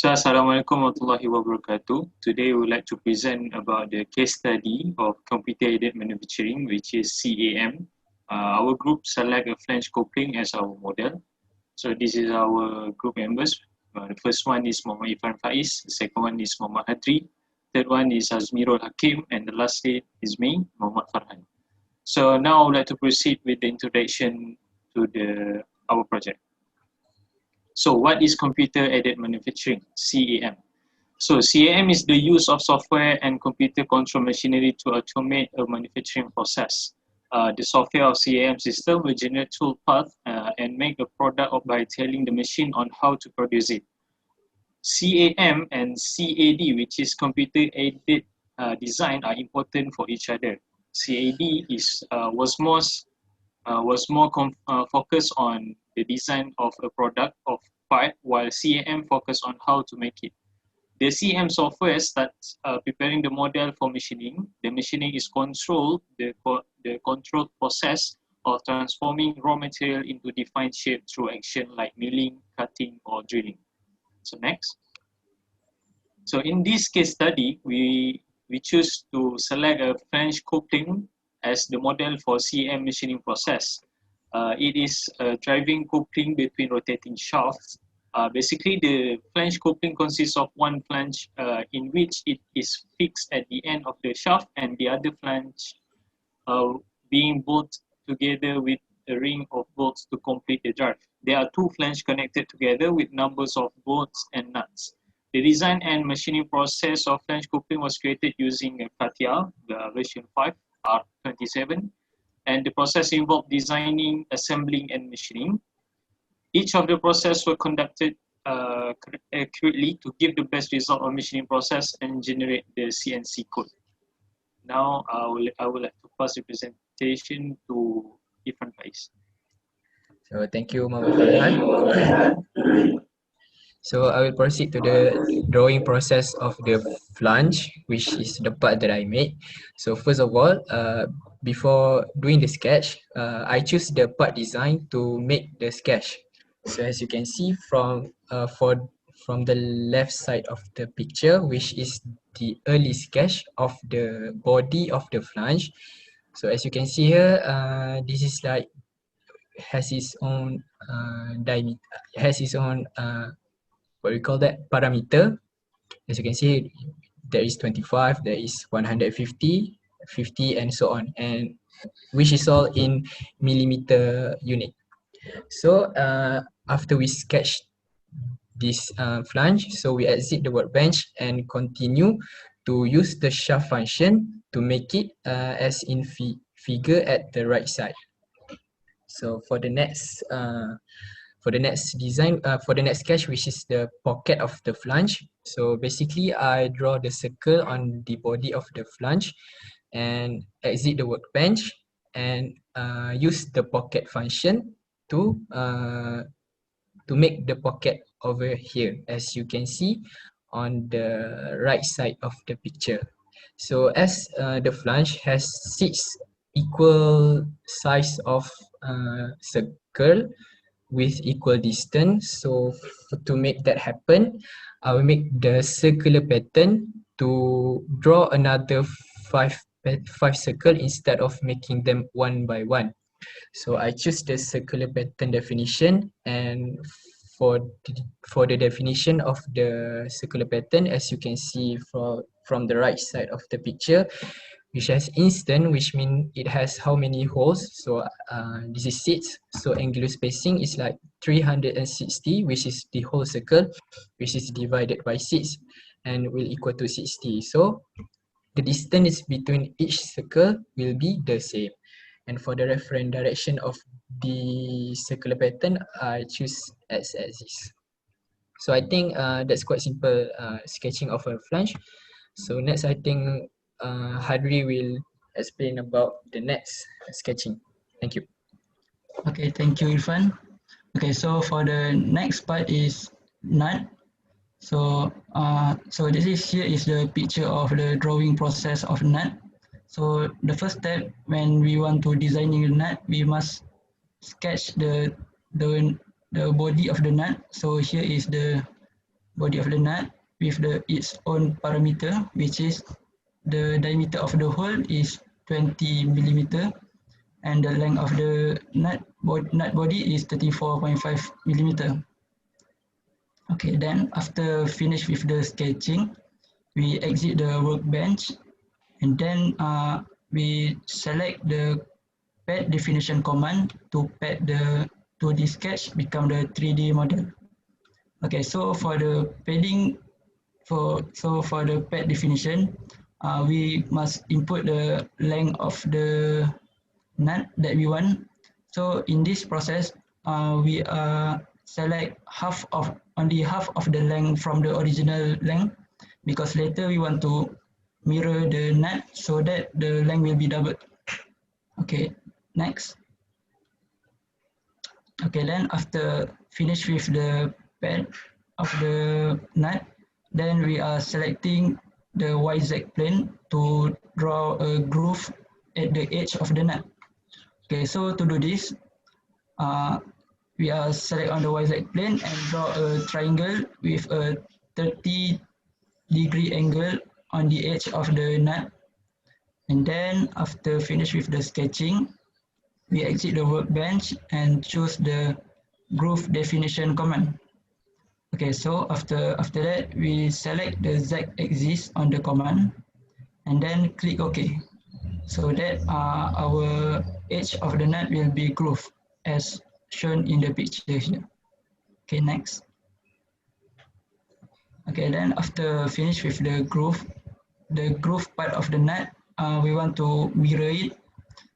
So, Assalamualaikum warahmatullahi wabarakatuh. Today, we would like to present about the case study of computer-aided manufacturing, which is CAM. Our group select a flange coupling as our model. So, this is our group members. The first one is Muhammad Irfan Faiz, the second one is Muhammad Hadri, third one is Azmirul Hakim, and the last is me, Muhammad Farhan. So, now I would like to proceed with the introduction to our project. So what is computer-aided manufacturing, CAM? So CAM is the use of software and computer control machinery to automate a manufacturing process. The software of CAM system will generate tool path and make a product by telling the machine on how to produce it. CAM and CAD, which is computer-aided design, are important for each other. CAD was more focused on the design of a product of part, while CAM focused on how to make it. The CAM software starts preparing the model for machining. The machining is controlled, the controlled process of transforming raw material into defined shape through action like milling, cutting, or drilling. So next. So in this case study, we choose to select a Flange coupling as the model for CAM machining process. It is a driving coupling between rotating shafts. Basically, the flange coupling consists of one flange in which it is fixed at the end of the shaft and the other flange being bolted together with a ring of bolts to complete the drive. There are two flanges connected together with numbers of bolts and nuts. The design and machining process of flange coupling was created using CATIA, version 5, R27. And the process involved designing, assembling, and machining. Each of the process were conducted accurately to give the best result of machining process and generate the CNC code. Now, I would like to pass the presentation to Irfan Faiz. So, thank you, Muhammad Farhan. So, I will proceed to the drawing process of the flange, which is the part that I made. So, first of all, before doing the sketch, I choose the part design to make the sketch. So, as you can see from the left side of the picture, which is the early sketch of the body of the flange. So, as you can see here, this is like has its own diameter, has its own what we call that parameter. As you can see, there is 25, there is 150, 50, and so on, and which is all in millimeter unit. So after we sketch this flange, so we exit the workbench and continue to use the shaft function to make it as in figure at the right side. So for the next design, for the next sketch, which is the pocket of the flange. So basically, I draw the circle on the body of the flange and exit the workbench and use the pocket function to make the pocket over here, as you can see on the right side of the picture. So as the flange has 6 equal size of circle with equal distance, so to make that happen, I will make the circular pattern to draw another five circle instead of making them one by one. So I choose the circular pattern definition, and for the definition of the circular pattern, as you can see from the right side of the picture, which has instant, which means it has how many holes. So this is 6. So angular spacing is like 360, which is the whole circle, which is divided by 6 and will equal to 60. So the distance between each circle will be the same. And for the reference direction of the circular pattern, I choose x-axis. So I think that's quite simple sketching of a flange. So next, I think Hadri will explain about the next sketching. Thank you. Okay, thank you, Irfan. Okay, so for the next part is nut. So here is the picture of the drawing process of nut. So the first step when we want to designing a nut, we must sketch the body of the nut. So here is the body of the nut with its own parameter, which is the diameter of the hole is 20 millimeter and the length of the nut body is 34.5 millimeter. Okay, then after finish with the sketching, we exit the workbench and then we select the pad definition command to pad the 2D sketch become the 3D model. Okay, so for the padding, for the pad definition, we must input the length of the nut that we want. So in this process, we select only half of the length from the original length, because later we want to mirror the nut so that the length will be doubled. Okay, next. Okay, then after finish with the pad of the nut, then we are selecting the YZ plane to draw a groove at the edge of the nut. Okay, so to do this, we are select on the YZ plane and draw a triangle with a 30-degree angle on the edge of the nut. And then after finish with the sketching, we exit the workbench and choose the groove definition command. Okay, so after that, we select the Z axis on the command and then click OK. So that our edge of the nut will be grooved as shown in the picture here. Okay, next. Okay, then after finish with the groove part of the nut, we want to mirror it.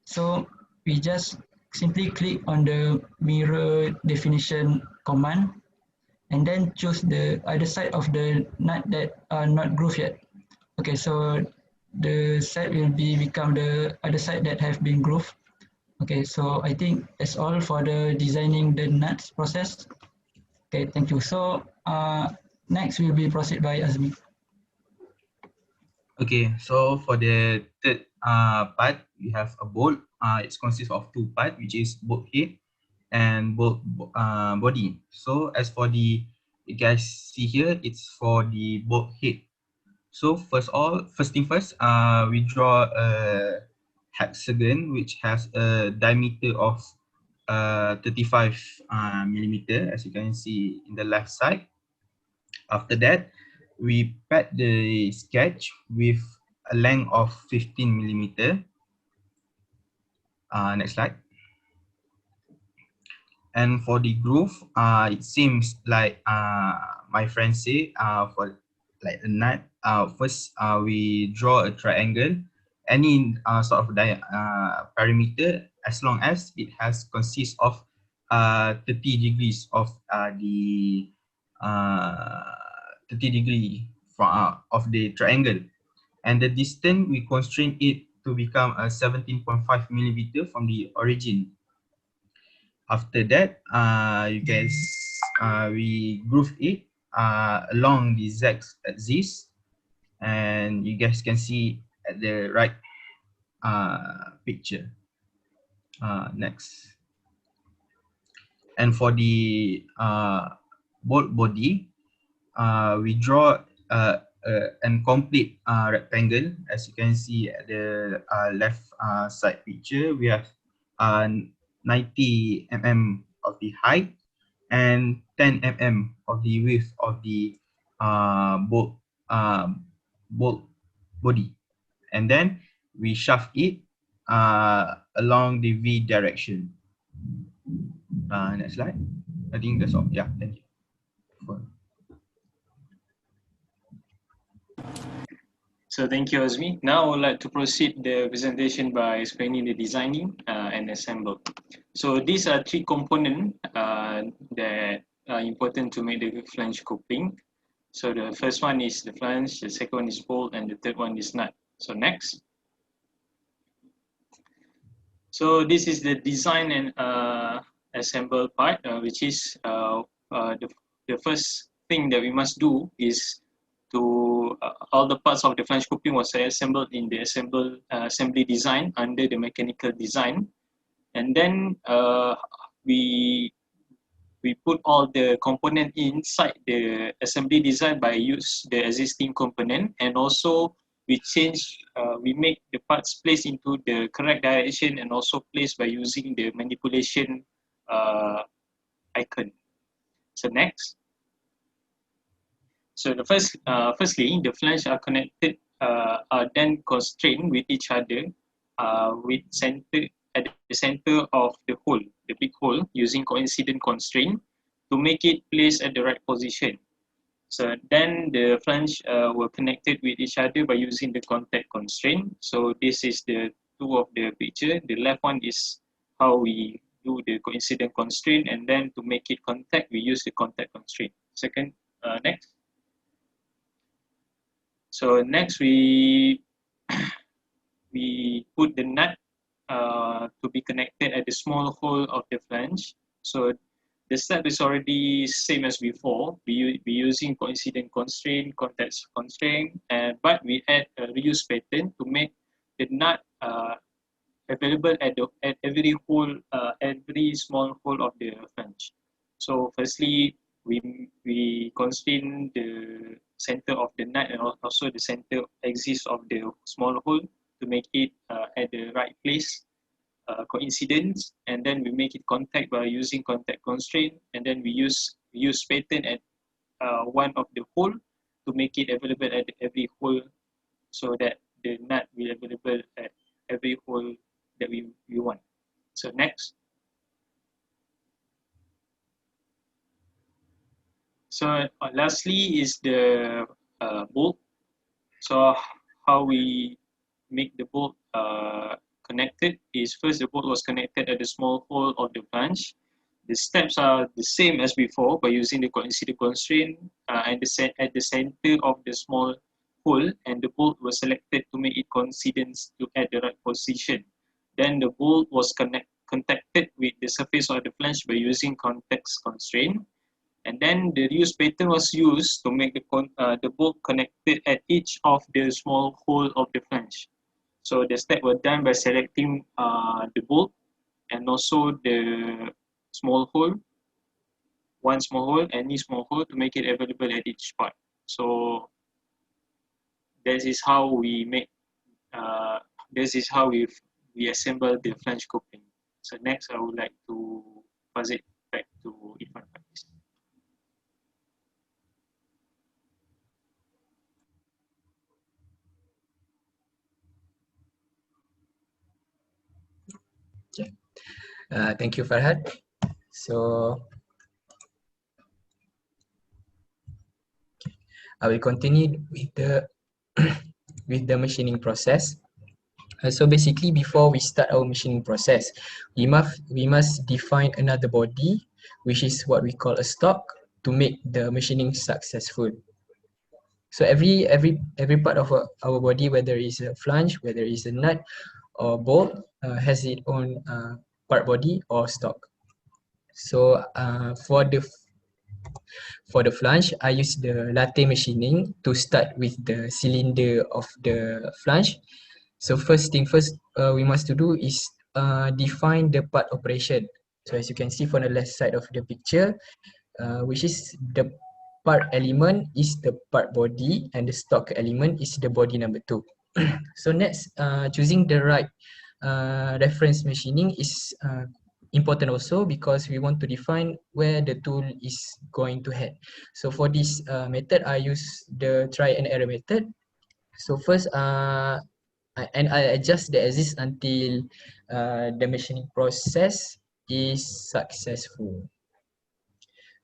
So we just simply click on the mirror definition command and then choose the other side of the nut that are not grooved yet. Okay, so the side will become the other side that have been grooved. Okay, so I think that's all for the designing the nuts process. Okay, thank you. So next will be proceed by Azmi. Okay, so for the third part, we have a bolt. It consists of two parts, which is bolt head and bolt body. So as for the, you guys see here, it's for the bolt head. So first thing first, we draw a hexagon which has a diameter of 35 millimeter, as you can see in the left side. After that, we pad the sketch with a length of 15 millimeter. Next slide. And for the groove, it seems like my friend say, for like a nut, first we draw a triangle, any sort of parameter, as long as it has consists of 30 degrees of the 30 degree from of the triangle, and the distance we constrain it to become a 17.5 millimeter from the origin. After that, you guys, we groove it along the Z axis, and you guys can see at the right picture. Next. And for the bolt body, we draw an complete rectangle. As you can see at the left side picture, we have 90 mm of the height and 10 mm of the width of the bolt body, and then we shaft it along the V direction. Next slide. I think that's all. Yeah, thank you. So thank you, Azmi. Now I would like to proceed the presentation by explaining the designing and assemble. So these are three components that are important to make the flange coupling. So the first one is the flange, the second one is bolt, and the third one is nut. So next. So this is the design and assemble part, which is the first thing that we must do is to all the parts of the flange coupling was assembled in the assembly design under the mechanical design, and then we we put all the component inside the assembly design by use the existing component, and also we we make the parts place into the correct direction and also place by using the manipulation icon. So next. So the firstly, the flange are connected, are then constrained with each other, with center at the center of the hole, the big hole, using coincident constraint to make it placed at the right position. So then the flange were connected with each other by using the contact constraint. So this is the two of the picture. The left one is how we do the coincident constraint, and then to make it contact, we use the contact constraint. Second, next. So next we we put the nut to be connected at the small hole of the flange. So the step is already same as before. We using coincident constraint, contact constraint, but we add a reuse pattern to make the nut available at every small hole of the flange. So firstly, we constrain the center of the nut and also the center axis of the small hole to make it at the right place, coincidence, and then we make it contact by using contact constraint, and then we use pattern at one of the hole to make it available at every hole, so that the nut will available at every hole that we want. So next. So lastly is the bolt. So how we make the bolt connected is, first the bolt was connected at the small hole of the flange. The steps are the same as before by using the coincident constraint at the center of the small hole, and the bolt was selected to make it coincidence to at the right position. Then the bolt was contacted with the surface of the flange by using context constraint. And then the reuse pattern was used to make the bolt connected at each of the small hole of the flange. So the step was done by selecting the bolt and also the small hole, one small hole, any small hole to make it available at each part. So this is how we make, this is how we assemble the flange coupling. So next, I would like to pass it back to Irfan. Thank you, Farhad. So I will continue with the with the machining process. So basically, before we start our machining process, we must define another body, which is what we call a stock, to make the machining successful. So every part of our body, whether it's a flange, whether it's a nut or bolt, has its own part body or stock. So for the flange, I use the latte machining to start with the cylinder of the flange. So first thing first, we must to do is define the part operation. So as you can see from the left side of the picture, which is the part element is the part body and the stock element is the body number 2. So next, choosing the right reference machining is important also, because we want to define where the tool is going to head. So for this method, I use the try and error method. So first, and I adjust the axis until the machining process is successful.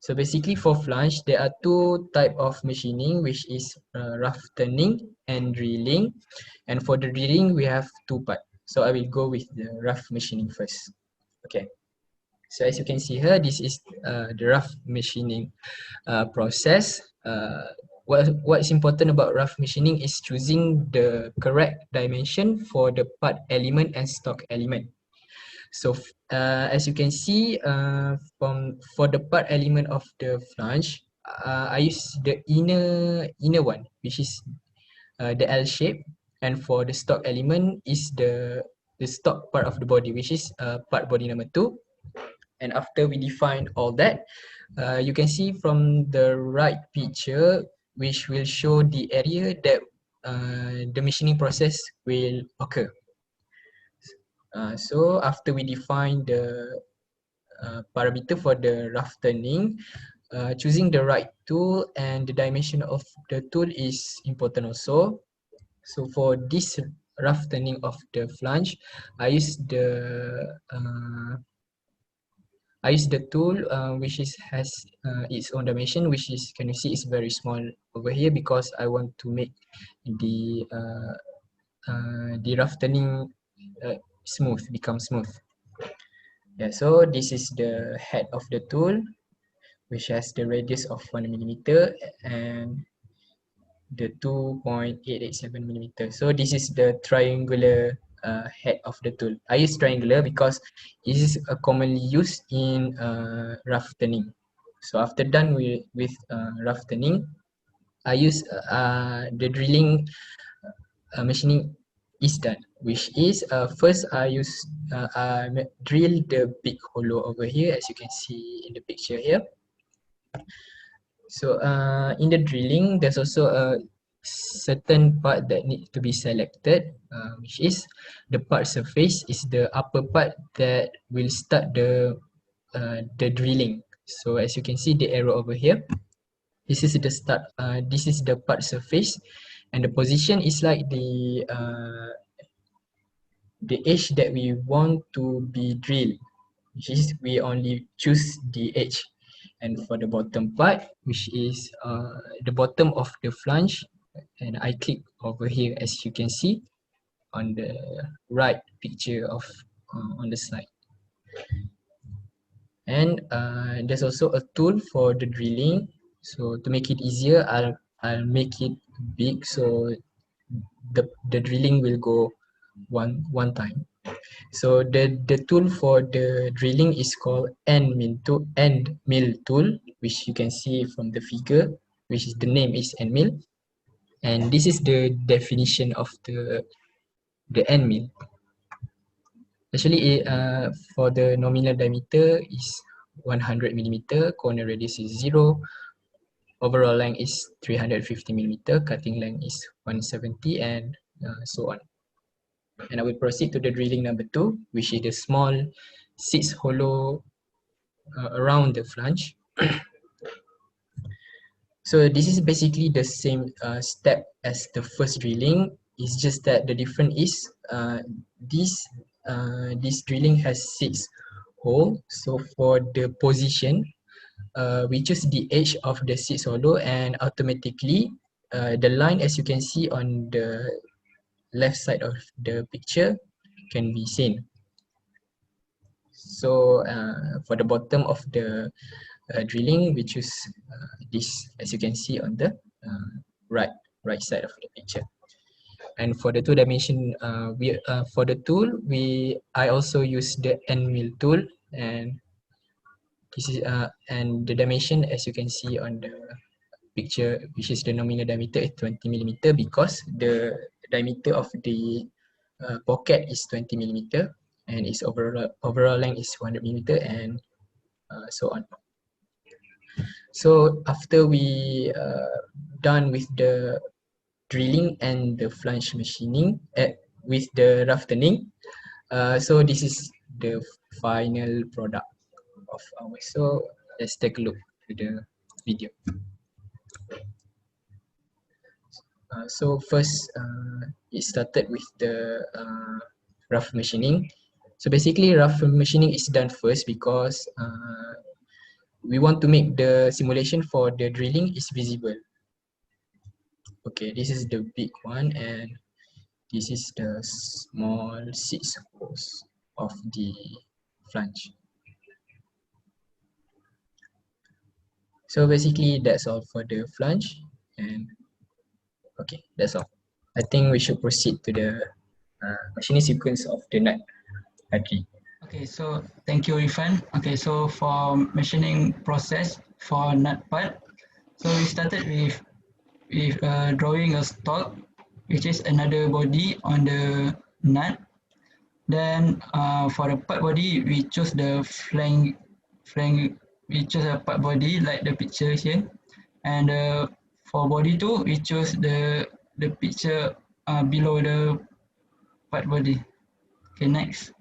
So basically for flange, there are two type of machining, which is rough turning and drilling. And for the drilling, we have two parts. So I will go with the rough machining first. Okay. So as you can see here, this is the rough machining process. What is important about rough machining is choosing the correct dimension for the part element and stock element. So as you can see, for the part element of the flange, I use the inner one, which is the L shape, and for the stock element is the stock part of the body, which is part body number 2. And after we define all that, you can see from the right picture, which will show the area that the machining process will occur. So after we define the parameter for the rough turning, choosing the right tool and the dimension of the tool is important also. So for this rough turning of the flange, I use the tool which has its own dimension, which is, can you see, is very small over here, because I want to make the rough turning become smooth. Yeah, so this is the head of the tool, which has the radius of 1 millimeter and the 2.887 millimeter. So this is the triangular head of the tool. I use triangular because this is commonly used in rough turning. So after done with rough turning, I use the drilling machining is done, which is first I drill the big hollow over here, as you can see in the picture here. So in the drilling, there's also a certain part that needs to be selected, which is the part surface is the upper part that will start the drilling. So as you can see the arrow over here, this is the start. This is the part surface, and the position is like the edge that we want to be drilled, which is we only choose the edge. And for the bottom part, which is the bottom of the flange, and I click over here, as you can see on the right picture of on the slide. And there's also a tool for the drilling. So to make it easier, I'll make it big, so the drilling will go one time. So the tool for the drilling is called end mill tool, which you can see from the figure, which is the name is end mill, and this is the definition of the end mill. Actually, for the nominal diameter is 100 millimeter, corner radius is 0, overall length is 350 millimeter, cutting length is 170, and so on. And I will proceed to the drilling number 2, which is the small 6 hollow around the flange. So this is basically the same step as the first drilling. It's just that the difference is this drilling has 6 holes. So for the position, we choose the edge of the 6 hollow, and automatically the line, as you can see on the left side of the picture, can be seen. So for the bottom of the drilling, we choose this, as you can see on the right side of the picture. And for the 2-dimension, for the tool, I also use the end mill tool, and this is and the dimension, as you can see on the picture, which is the nominal diameter, is 20 millimeter, because the diameter of the pocket is 20 millimeter, and its overall length is 100 millimeter, and so on. So after we done with the drilling and the flange machining with the rough turning, so this is the final product of ours. So let's take a look at the video. So first, it started with the rough machining. So basically, rough machining is done first because we want to make the simulation for the drilling is visible. Okay, this is the big one, and this is the small 6 holes of the flange. So basically, that's all for the flange, and okay, that's all. I think we should proceed to the machining sequence of the nut battery. Okay, so thank you, Irfan. Okay, so for machining process for nut part, so we started with drawing a stalk, which is another body on the nut. Then for the part body, we choose the flange Flange, we choose a part body like the picture here, and for body 2 we choose the picture below the part body. Okay, next.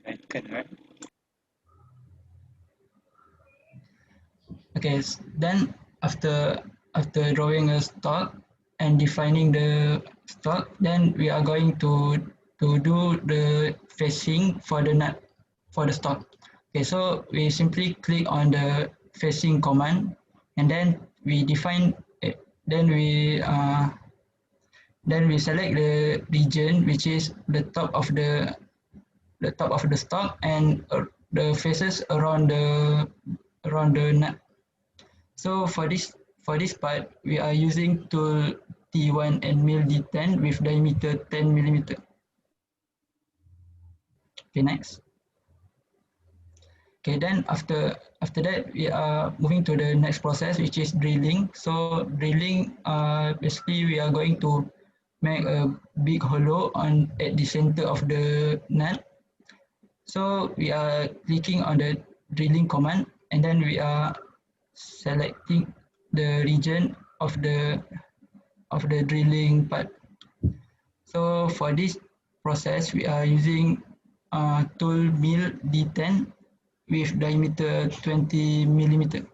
Right. Okay, then after drawing a stock and defining the stock, then we are going to do the facing for the nut for the stock. Okay, so we simply click on the facing command, and then we define it. Then we select the region which is the top of the stock and the faces around the nut. So for this part, we are using tool T1 and mill D10 with diameter 10 millimeter. Okay, next. Okay, then after that, we are moving to the next process, which is drilling. So drilling, basically we are going to make a big hollow at the center of the nut. So we are clicking on the drilling command, and then we are selecting the region of the drilling part. So for this process, we are using tool mill D10 with diameter 20 millimeter.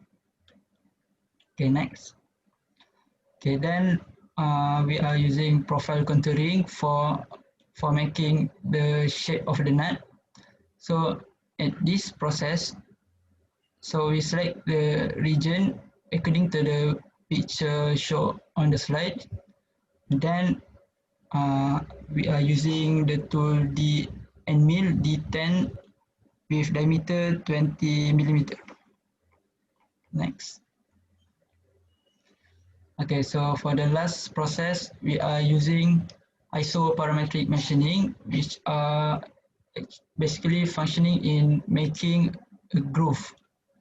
Okay, next. Okay, then we are using profile contouring for making the shape of the nut. So at this process, so we select the region according to the picture shown on the slide. Then we are using the tool D and mill D10 with diameter 20 millimeter. Next. Okay, so for the last process, we are using isoparametric machining, which are basically functioning in making a groove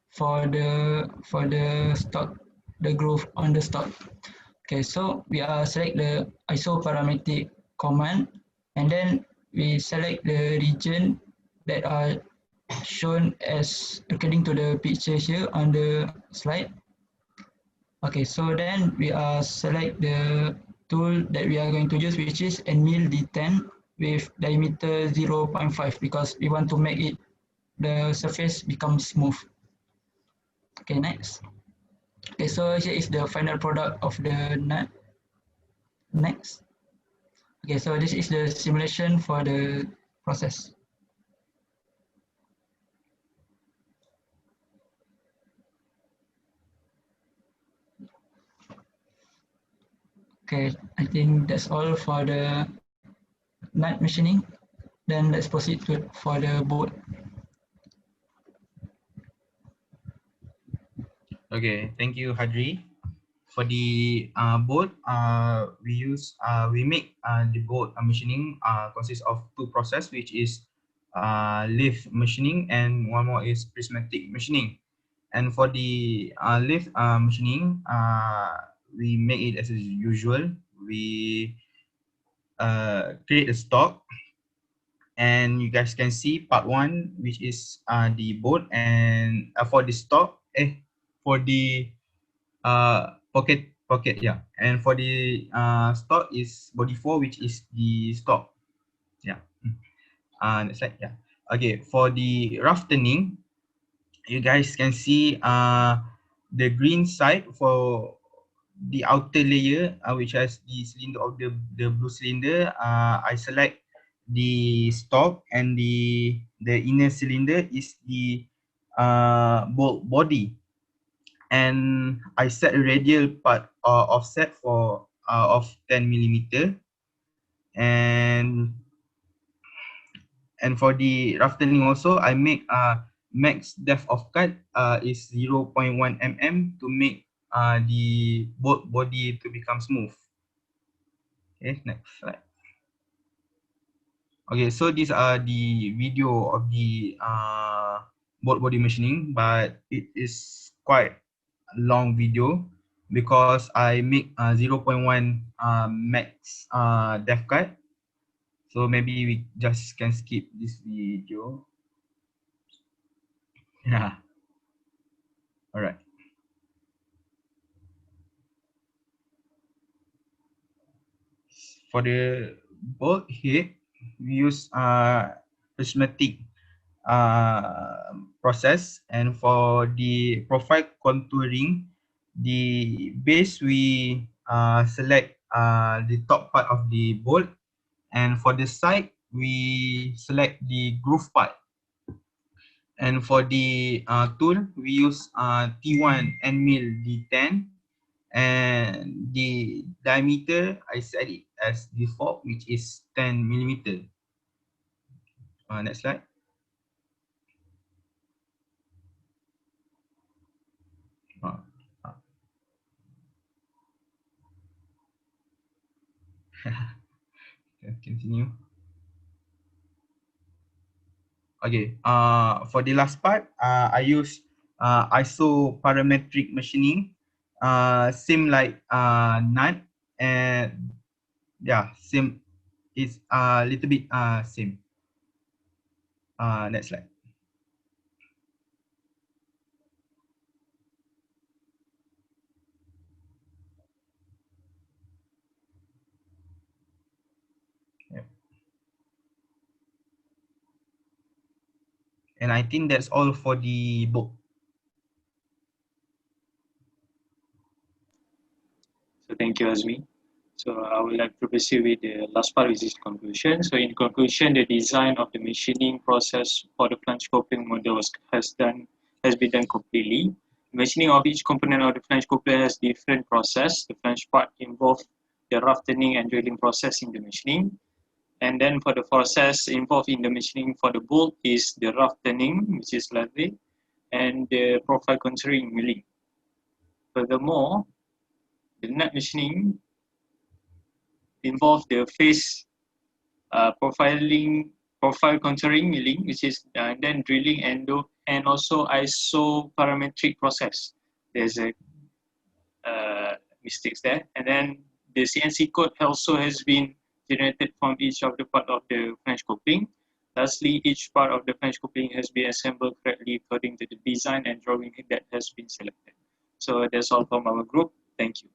for the stock, the groove on the stock. Okay, so we are select the isoparametric command, and then we select the region that are shown as according to the picture here on the slide. Okay, so then we are select the tool that we are going to use, which is Enmil D10 with diameter 0.5 because we want to make it the surface become smooth. Okay, next. Okay, so here is the final product of the nut. Next. Okay, so this is the simulation for the process. Okay, I think that's all for the nut machining. Then let's proceed for the board. Okay, thank you, Hadri. For the board, we make the board machining consists of two process, which is lathe machining and one more is prismatic machining. And for the lathe machining, we make it as usual. We create a stock, and you guys can see part one, which is the board, and for the stock, for the pocket, yeah, and for the stock is body 4, which is the stock, yeah. Next slide, yeah. Okay, for the rough turning, you guys can see the green side for the outer layer, which has the cylinder of the blue cylinder. I select the stock, and the inner cylinder is the bolt body, and I set a radial part offset for of 10 millimeter, and for the rough turning also, I make max depth of cut is 0.1 mm to make the bolt body to become smooth. Okay, next slide. Okay, so these are the video of the bolt body machining, but it is quite a long video because I make 0.1 max depth cut. So maybe we just can skip this video. Yeah. All right. For the bolt head, we use prismatic process, and for the profile contouring, the base we select the top part of the bolt, and for the side we select the groove part. And for the tool, we use T1 and mill D10, and the diameter I set it as default, which is 10 millimeter. Next slide. Uh, uh, Continue. Okay. For the last part, I use isoparametric machining. Same like nut, and yeah, same. It's a little bit same. Next slide. Yep. And I think that's all for the book. So thank you, Azmi. So I would like to proceed with the last part, which is conclusion. So in conclusion, the design of the machining process for the flange coupling model has been done completely. Machining of each component of the flange coupler has different process. The flange part involves the rough turning and drilling process in the machining. And then for the process involved in the machining for the bolt is the rough turning, which is lathe, and the profile contouring milling. Furthermore, the nut machining involves the face profile contouring milling, which is then drilling and also isoparametric process. There's a mistakes there, and then the CNC code also has been generated from each of the part of the flange coupling. Lastly, each part of the flange coupling has been assembled correctly according to the design and drawing that has been selected. So that's all from our group. Thank you.